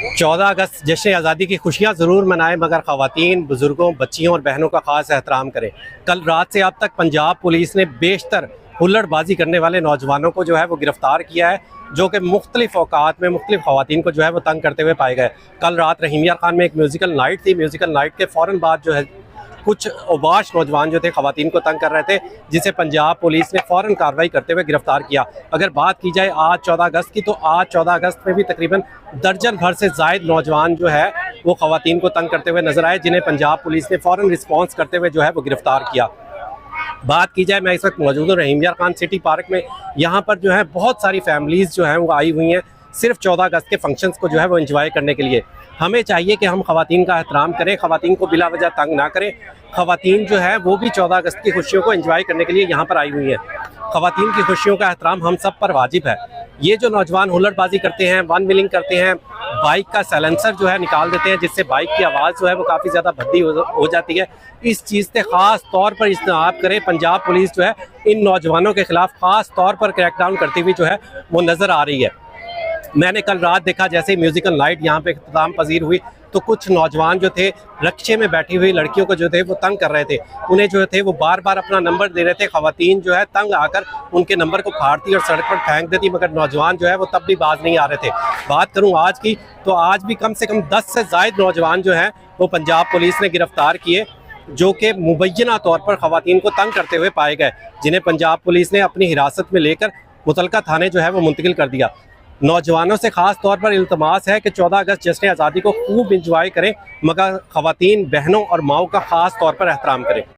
14 अगस्त जश्न आज़ादी की खुशियाँ ज़रूर मनाएं, मगर ख़वातीन, बुज़ुर्गों, बच्चियों और बहनों का ख़ास एहतराम करें। कल रात से अब तक पंजाब पुलिस ने बेशतर हुल्लड़बाजी करने वाले नौजवानों को जो है वो गिरफ़्तार किया है, जो कि मुख्तलिफ़ औकात में मुख्तलिफ़ ख़वातीन को जो है वो तंग करते हुए पाए गए। कल रात रहीम यार खान में एक म्यूज़िकल नाइट थी। म्यूज़िकल नाइट के फ़ौरन बाद जो है कुछ औबाश नौजवान जो थे ख़वातीन को तंग कर रहे थे, जिसे पंजाब पुलिस ने फ़ौरन कार्रवाई करते हुए गिरफ़्तार किया। अगर बात की जाए आज 14 अगस्त की, तो आज 14 अगस्त में भी तकरीबन दर्जन भर से ज़ायद नौजवान जो है वो ख़वातीन को तंग करते हुए नजर आए, जिन्हें पंजाब पुलिस ने फ़ौरन रिस्पॉन्स करते हुए जो है वो गिरफ़्तार किया। बात की जाए, मैं इस वक्त मौजूद हूँ रहीम यार खान सिटी पार्क में। यहाँ पर जो है बहुत सारी फैमिलीज़ जो हैं वो आई हुई हैं सिर्फ 14 अगस्त के फंक्शंस को जो है वो एंजॉय करने के लिए। हमें चाहिए कि हम ख़वातीन का एहतराम करें, ख़वातीन को बिला वजह तंग ना करें। ख़वातीन जो है वो भी 14 अगस्त की खुशियों को एंजॉय करने के लिए यहाँ पर आई हुई हैं। ख़वातीन की खुशियों का एहतराम हम सब पर वाजिब है। ये जो नौजवान हुल्लड़बाजी करते हैं, वन व्हीलिंग करते हैं, बाइक का साइलेंसर जो है निकाल देते हैं, जिससे बाइक की आवाज़ जो है वो काफ़ी ज़्यादा भद्दी हो जाती है, इस चीज़ से ख़ास तौर पर इज्तनाब करे। पंजाब पुलिस जो है इन नौजवानों के ख़िलाफ़ ख़ास तौर पर क्रैकडाउन करती हुई जो है वो नज़र आ रही है। मैंने कल रात देखा, जैसे ही म्यूज़िकल नाइट यहाँ पे इख्तिताम पजीर हुई, तो कुछ नौजवान जो थे रक्शे में बैठी हुई लड़कियों को जो थे वो तंग कर रहे थे। उन्हें जो थे वो बार बार अपना नंबर दे रहे थे। ख़वातीन जो है तंग आकर उनके नंबर को फाड़ती और सड़क पर फेंक देती, मगर नौजवान जो है वो तब भी बाज नहीं आ रहे थे। बात करूँ आज की, तो आज भी कम से कम 10 से ज़ायद नौजवान जो हैं वो पंजाब पुलिस ने गिरफ़्तार किए, जो कि मुबैना तौर पर ख़वातीन को तंग करते हुए पाए गए, जिन्हें पंजाब पुलिस ने अपनी हिरासत में लेकर मुतलका थाने जो है वो मुंतकिल कर दिया। नौजवानों से ख़ास तौर पर इल्तमास है कि 14 अगस्त जश्न आज़ादी को खूब इंजॉय करें, मगर ख़वातीन, बहनों और माओं का ख़ास तौर पर एहतराम करें।